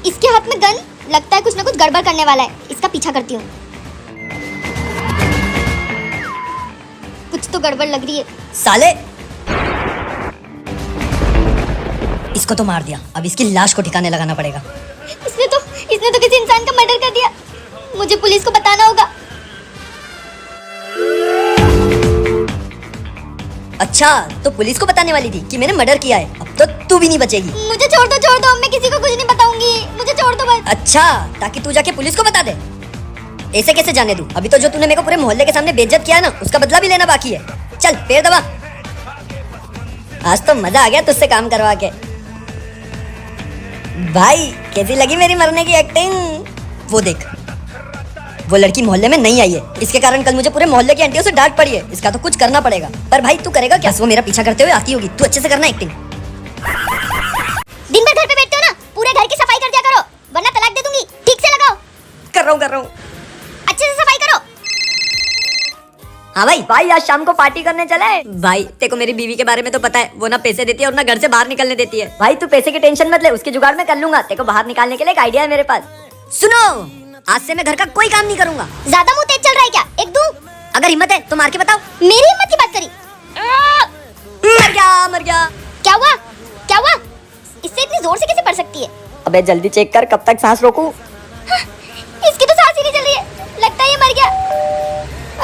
इसके हाथ में गन, लगता है कुछ ना कुछ गड़बड़ करने वाला है। इसका पीछा करती हूँ। कुछ तो गड़बड़ लग रही है। साले, इसको तो मार दिया, अब इसकी लाश को ठिकाने लगाना पड़ेगा। इसने तो किसी इंसान का मर्डर कर दिया। मुझे पुलिस को बताना होगा। अच्छा, तो पुलिस को बताने वाली थी कि मैंने मर्डर किया है। अब तो तू भी नहीं बचेगी। मुझे छोड़ दो, मैं किसी को कुछ नहीं बताऊंगी। मुझे छोड़ दो बस। अच्छा, ताकि तू जाके पुलिस को बता दे। ऐसे कैसे जाने दूं? अभी तो जो तूने मेरे को पूरे मोहल्ले के सामने बेइज्जत किया ना, उसका बदला भी लेना बाकी है। चल पैर दबा। आज तो मजा आ गया तुझसे काम करवा के। भाई, कैसी लगी मेरी मरने की एक्टिंग? वो देख, वो लड़की मोहल्ले में नहीं आई है। इसके कारण कल मुझे पूरे मोहल्ले की आंटियों से डांट पड़ी है। इसका तो कुछ करना पड़ेगा। पर भाई तू करेगा क्या? वो मेरा पीछा करते हुए आती होगी। तू अच्छे से करना एक्टिंग। दिन भर घर पे बैठते हो ना, पूरे घर की सफाई कर दिया करो, वरना तलाक दे दूंगी। ठीक से लगाओ। कर रहा हूँ। अच्छे से सफाई करो। हाँ भाई आज शाम को पार्टी करने चले। भाई तेरे को मेरी बीवी के बारे में तो पता है, वो ना पैसे देती है और ना घर से बाहर निकलने देती है। भाई तू पैसे की टेंशन मत ले, उसके जुगाड़ में कर लूंगा। तेरे को बाहर निकालने के लिए एक आइडिया है मेरे पास। सुनो, आज से मैं घर का कोई काम नहीं करूंगा। ज्यादा मुंह तेज चल रहा है क्या? एक दू। अगर हिम्मत है तो मार के बताओ। मेरी हिम्मत की बात करी। मर गया। क्या हुआ? इससे इतनी जोर से कैसे पड़ सकती है? अबे जल्दी चेक कर, कब तक सांस रोकूं? इसकी तो सांस ही नहीं चल रही है। लगता है ये मर गया।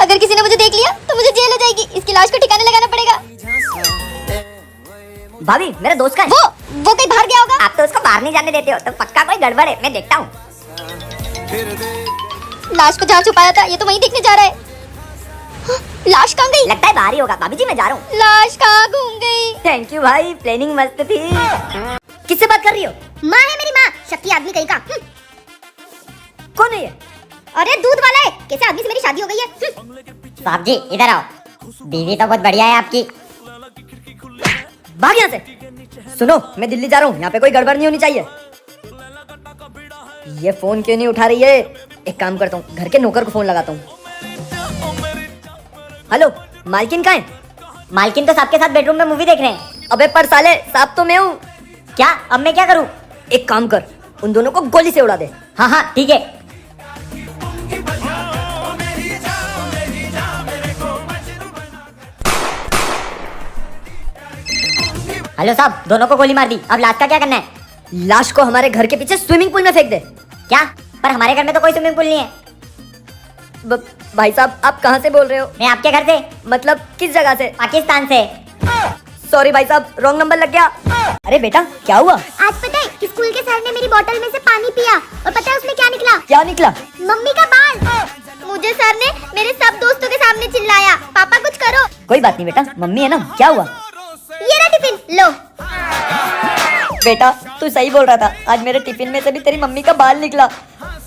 अगर किसी ने मुझे देख लिया तो मुझे जेल हो जाएगी। इसकी लाश को ठिकाने लगाना पड़ेगा। भाभी, मेरा दोस्त का है। वो कहीं बाहर गया होगा। आप तो उसको बाहर नहीं जाने देते हो, तो पक्का कोई गड़बड़ है। मैं देखता हूँ। लाश को जहाँ छुपाया था, ये तो वहीं देखने जा रहा है। लाश कहाँ गई? लगता है बाहर ही होगा। भाभी जी मैं जा रहा हूँ। लाश कहाँ घूम गई? थैंक यू भाई, प्लानिंग मस्त थी। किससे बात कर रही हो? माँ है मेरी माँ। शक्की आदमी कहीं का। कौन है ये? अरे दूध वाला है। कैसे आदमी से मेरी शादी हो गई है? साहब जी इधर आओ। बीवी तो बहुत बढ़िया है आपकी। भाग यहाँ से। सुनो, मैं दिल्ली जा रहा हूँ। यहाँ पे कोई गड़बड़ नहीं होनी चाहिए। ये फोन क्यों नहीं उठा रही है? एक काम करता हूँ, घर के नौकर को फोन लगाता हूँ। हेलो, मालकिन कहाँ है? मालकिन तो साहब के साथ बेडरूम में मूवी देख रहे हैं। अबे पर साले, साहब तो मैं हूँ। क्या? अब मैं क्या करूँ? एक काम कर, उन दोनों को गोली से उड़ा दे। हाँ ठीक है। हेलो साहब, दोनों को गोली मार दी। अब लाश का क्या करना है? लाश को हमारे घर के पीछे स्विमिंग पूल में फेंक दे। क्या? पर हमारे घर में तो कोई स्विमिंग पूल नहीं है। भाई साहब, आप कहाँ से बोल रहे हो? मैं आपके घर से। मतलब किस जगह से? पाकिस्तान से। सॉरी भाई साहब, रॉन्ग नंबर लग गया। अरे बेटा, क्या हुआ? आज पता है, स्कूल के सर ने मेरी बोतल में से पानी पिया और पता है उसमें क्या निकला? क्या निकला? मम्मी का बाल। मुझे सर ने मेरे सब दोस्तों के सामने चिल्लाया, पापा कुछ करो। कोई बात नहीं बेटा, मम्मी है ना। क्या हुआ? ये रहा टिफिन, लो। बेटा तू सही बोल रहा था, आज मेरे टिफिन में से भी तेरी मम्मी का बाल निकला।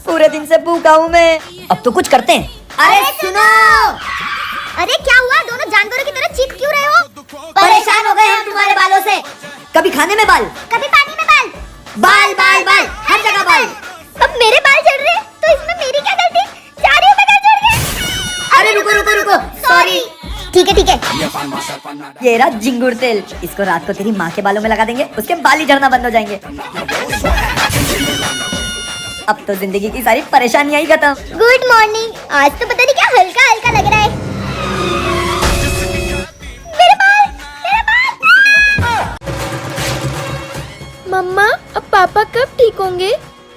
पूरे दिन से भूखा हूँ मैं। अब तो कुछ करते हैं। अरे सुनो। अरे क्या हुआ? दोनों जानवरों की तरह चीख क्यों रहे हो? परेशान हो गए हम तुम्हारे बालों से। कभी खाने में बाल, कभी पानी में बाल। बाल बाल बाल, हर जगह बाल। अब मेरे बाल झड़ रहे हैं, तो इसमें मेरी क्या गलती? जा रही हूँ मैं घर छोड़ के। अरे रुको, सॉरी। ठीक है। ये रहा जिंगुर तेल। इसको रात को तेरी माँ के बालों में लगा देंगे, उसके बाल ही झड़ना बंद हो जाएंगे। अब तो जिंदगी की सारी परेशानियां ही खत्म। Good morning. आज तो पता नहीं क्या हल्का लग रहा है। मेरे बाल। मम्मा, अब पापा कब ठीक होंगे?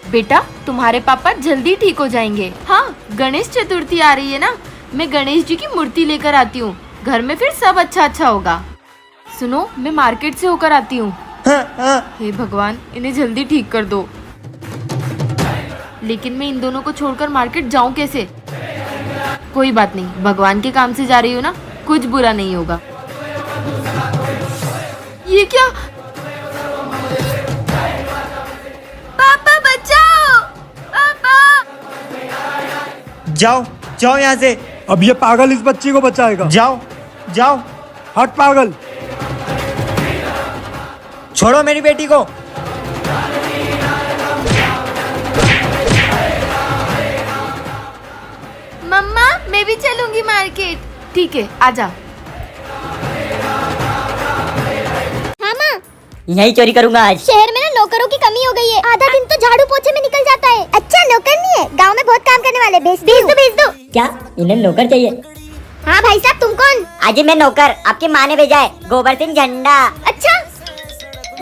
बेटा, तुम्हारे पापा जल्दी ठीक हो जाएंगे। हाँ, गणेश चतुर्थी आ रही है ना, मैं गणेश जी की मूर्ति लेकर आती हूँ। घर में फिर सब अच्छा होगा। सुनो, मैं मार्केट से होकर आती हूँ। हे भगवान, इन्हें जल्दी ठीक कर दो। लेकिन मैं इन दोनों को छोड़कर मार्केट जाऊं कैसे? कोई बात नहीं, भगवान के काम से जा रही हूँ ना, कुछ बुरा नहीं होगा। ये क्या? पापा बचाओ! पापा! जाओ यहाँ से। अब ये पागल इस बच्ची को बचाएगा। जाओ। हट पागल। छोड़ो मेरी बेटी को। मम्मा, मैं भी चलूंगी मार्केट। ठीक है, आजा। हाँ माँ, यही चोरी करूंगा आज। शहर में ना नौकरों की कमी हो गई है। आधा दिन तो झाड़ू पोछे में निकल जाता है। अच्छा नौकर नहीं है, गांव में बहुत काम करने वाले, भेज दो। क्या इन्हें नौकर चाहिए? हाँ भाई साहब, तुम कौन? अजी मैं नौकर, आपकी माँ ने भेजा है, गोबर सिंह झंडा। अच्छा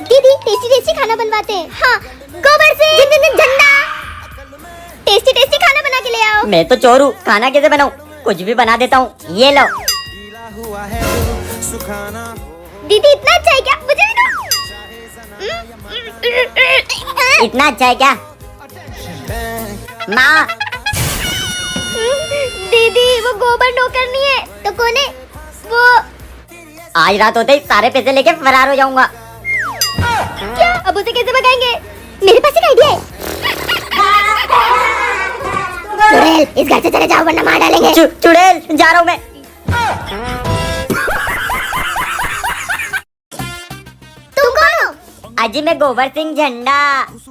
दीदी टेस्टी खाना बनवाते हैं। हाँ गोबर से झंडा, टेस्टी खाना बना के ले आओ। मैं तो चोर हूँ, खाना कैसे बनाऊँ? कुछ भी बना देता हूँ, ये लो। दीदी इतना अच्छा है क्या? मुझे भी दो। इतना अच्छा है क्या? माँ दीदी वो गोबर नौकर नहीं है तो कौन है? वो आज रात होते ही सारे पैसे लेके फरार हो जाऊंगा। क्या? अब उसे कैसे भगाएंगे? मेरे पास एक आइडिया है। चुड़ैल, इस घर से चले जाओ वरना मार डालेंगे। चुड़ैल, जा रहा हूँ मैं। तुम कौन हो? अजी मैं गोबर सिंह झंडा।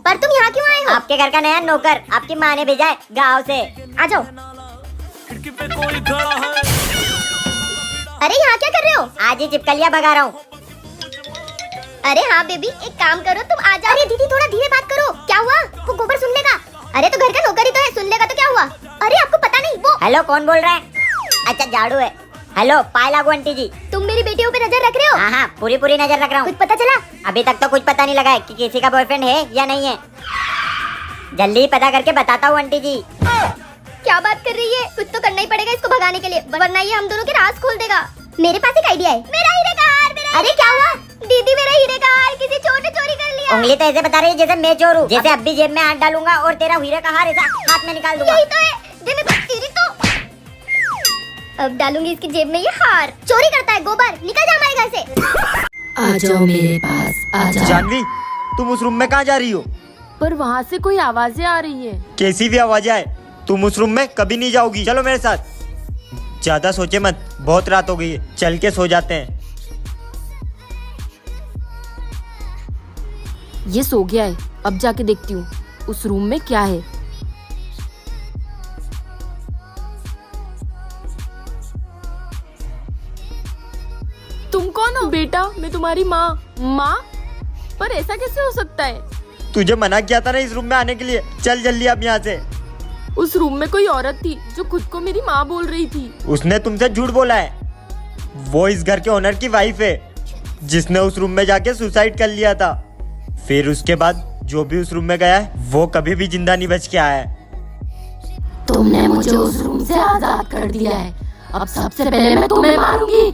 पर तुम यहाँ क्यों आए हो? आपके घर का नया नौकर, आपकी माँ ने भेजा है गाँव से। आ जाओ। अरे यहाँ क्या कर रहे हो? आज ही चिपकलियाँ भगा रहा हूँ। अरे हाँ बेबी, एक काम करो, तुम आ जाओ। अरे दीदी थोड़ा धीरे बात करो। क्या हुआ? वो गोबर सुन लेगा। अरे तो घर का नौकर ही तो है, सुन लेगा तो क्या हुआ? अरे आपको पता नहीं वो। हेलो, कौन बोल रहा है? अच्छा झाड़ू है। हेलो, पाए लागू आंटी जी। तुम मेरी बेटियों पे नजर रख रहे हो? हाँ, पूरी नजर रख रहा हूँ। कुछ पता चला? अभी तक तो कुछ पता नहीं लगा है कि किसी का बॉयफ्रेंड है या नहीं है। जल्दी ही पता करके बताता हूँ आंटी जी। क्या बात कर रही है? कुछ तो करना ही पड़ेगा इसको भगाने के लिए, वरना ये हम दोनों के राज खोल देगा। मेरे पास एक आइडिया है। मेरा हीरे का हार, अरे क्या हुआ? दीदी मेरा हीरे का हार किसी चोर ने चोरी कर लिया। उंगली तो ऐसे बता रही है जैसे मैं चोर हूँ। जैसे अब भी जेब में हाथ डालूंगा और तेरा हीरे का हार ऐसा हाथ में निकाल दूंगा। यही तो है। तेरी तो अब डालूंगी इसकी जेब में ये हार। चोरी करता है गोबर, निकल जा हमारे घर से। आ जाओ मेरे पास, आ जाओ। जानवी, तुम उस रूम में कहाँ जा रही हो? पर वहाँ से कोई आवाजें आ रही है। कैसी भी आवाज आए, तुम उस रूम में कभी नहीं जाओगी। चलो मेरे साथ। ज्यादा सोचे मत, बहुत रात हो गई है, चल के सो जाते हैं। ये सो गया है, अब जाके देखती हूँ उस रूम में क्या है। तुम कौन हो? बेटा मैं तुम्हारी माँ। माँ? पर ऐसा कैसे हो सकता है? तुझे मना किया था ना इस रूम में आने के लिए। चल जल्दी अब यहाँ से। उस रूम में कोई औरत थी जो खुद को मेरी माँ बोल रही थी। उसने तुमसे झूठ बोला है। वो इस घर के ओनर की वाइफ है, जिसने उस रूम में जाके सुसाइड कर लिया था। फिर उसके बाद जो भी उस रूम में गया है वो कभी भी जिंदा नहीं बच के आया है। तुमने मुझे उस रूम से आजाद कर दिया है, अब सबसे पहले मैं तुम्हें मारूंगी।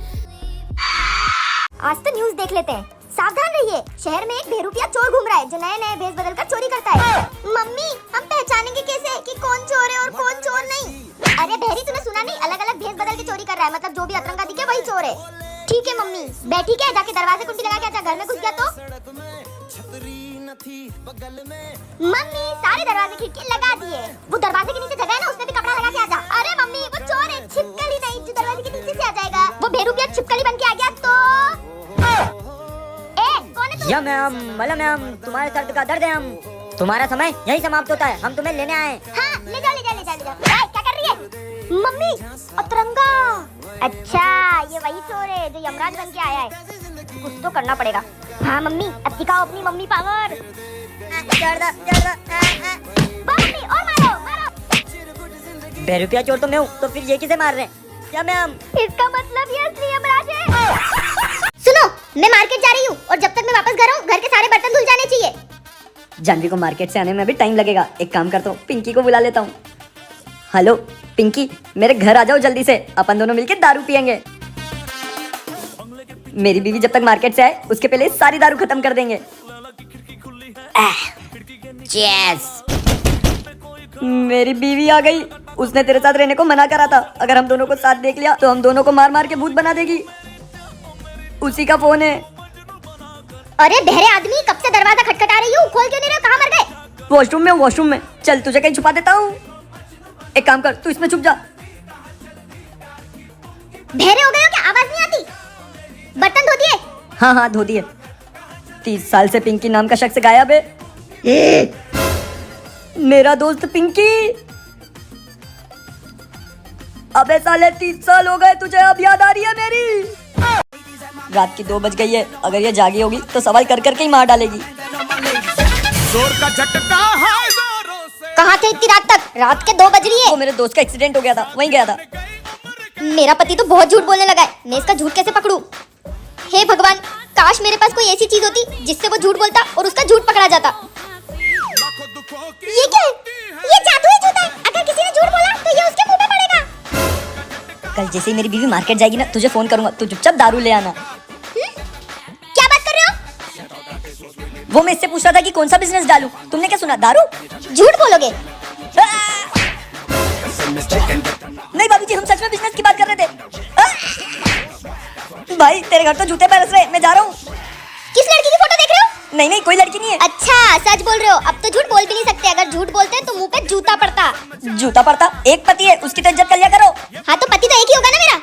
आज तो न्यूज़ देख लेते हैं। सावधान रहिए, शहर में एक बेरुपिया चोर घूम रहा है जो नए भेस बदल कर चोरी करता है। मम्मी, हम पहचानेंगे कैसे कि कौन चोर है और कौन चोर नहीं? अरे बहरी, तूने सुना नहीं? अलग अलग भेस बदल के चोरी कर रहा है, मतलब जो भी अतरंगा दिखे वही चोर है। ठीक है मम्मी, बैठी क्या? जाके दरवाजे कुंडी लगा के आजा, घर में घुस गया तो। मम्मी सारे दरवाजे खिड़की लगा दिए। वो दरवाजे के नीचे जगह है ना, उसमें भी कपड़ा लगा के आजा। अरे मम्मी वो चोर है, छिपकली नहीं जो दरवाजे के नीचे से आ जाएगा। वो बेरुपिया छिपकली बन के आ गया तो। या मैम, मला मैम, तुम्हारे सर का दर्द है हम। तुम्हारा समय यही समाप्त होता है, हम तुम्हें लेने आए। हाँ, ले जाओ। क्या कर रही है? मम्मी अतरंगा। अच्छा ये वही चोर है जो यमराज बन के आया है। कुछ तो करना पड़ेगा। हाँ मम्मी, अब दिखाओ अपनी मम्मी पावर। मम्मी और मारो। बेरुपिया चोर तो मैं हूँ, तो फिर ये किसे मार रहे हैं? क्या मैम? इसका मतलब ये असली यमराज है। सुनो, मैं मार्केट जा रही हूँ और जब तक मैं वापस घर आऊँ घर के सारे बर्तन धुल जाने चाहिए। जानवी को मार्केट से आने में अभी टाइम लगेगा। एक काम करता हूँ, पिंकी को बुला लेता हूँ। हेलो पिंकी, मेरे घर आ जाओ जल्दी से, अपन दोनों मिलके दारू पियेंगे। मेरी बीवी जब तक मार्केट से आए उसके पहले सारी दारू खत्म कर देंगे। चीयर्स। मेरी बीवी आ गई। उसने तेरे साथ रहने को मना करा था। अगर हम दोनों को साथ देख लिया तो हम दोनों को मार मार के भूत बना देगी। उसी का फोन है। अरे बहरे आदमी, कब से दरवाजा खटखटा रही हूँ, खोल क्यों नहीं रहे? कहाँ मर गए? वॉशरूम में। चल तुझे कहीं छुपा देता हूँ। एक काम कर, तू इसमें छुप जा। बहरे हो गए हो क्या? आवाज नहीं आती? बर्तन धो दिए? हाँ धो दिए। 30 साल से पिंकी नाम का शख्स गायब है। मेरा दोस्त पिंकी। अबे साले 30 साल हो गए तुझे, अब याद आ रही है मेरी? रात की 2 बज गई है, अगर ये जागी होगी तो सवाल कर करके ही मार डालेगी। जोर का झटका है जोरों से। कहाँ थे इतनी रात तक? रात के 2 बज रही वो है। मेरे दोस्त का एक्सीडेंट हो गया था, वहीं गया था। मेरा पति तो बहुत झूठ बोलने लगा है, मैं इसका झूठ कैसे पकड़ूं? हे भगवान, काश मेरे पास कोई ऐसी चीज होती जिससे वो झूठ बोलता और उसका झूठ पकड़ा जाता। ये क्या है? ये जादुई जूता है। अगर किसी ने झूठ बोला तो ये उसके मुंह पे पड़ेगा। कल जैसे ही मेरी बीवी मार्केट जाएगी ना, तुझे फोन करूंगा, तू चुपचाप दारू ले आना। क्या बात कर रहे हो? वो मैं इससे पूछ रहा था कि कौन सा बिजनेस डालूं, तुमने क्या सुना? दारू? झूठ बोलोगे? नहीं बाबूजी, हम सच में बिजनेस की बात कर रहे थे। भाई तेरे घर तो जूते बरस रहे, मैं जा रहा हूँ। किस लड़की की फोटो देख रहे हो? नहीं नहीं, कोई लड़की नहीं है। अच्छा, सच बोल रहे हो। अब तो झूठ बोल भी नहीं सकते, अगर झूठ बोलते हैं तो मुंह पे जूता पड़ता। जूता पड़ता? एक पति है, उसकी तो इज्जत कर लिया करो। हाँ तो पति तो एक ही होगा ना मेरा।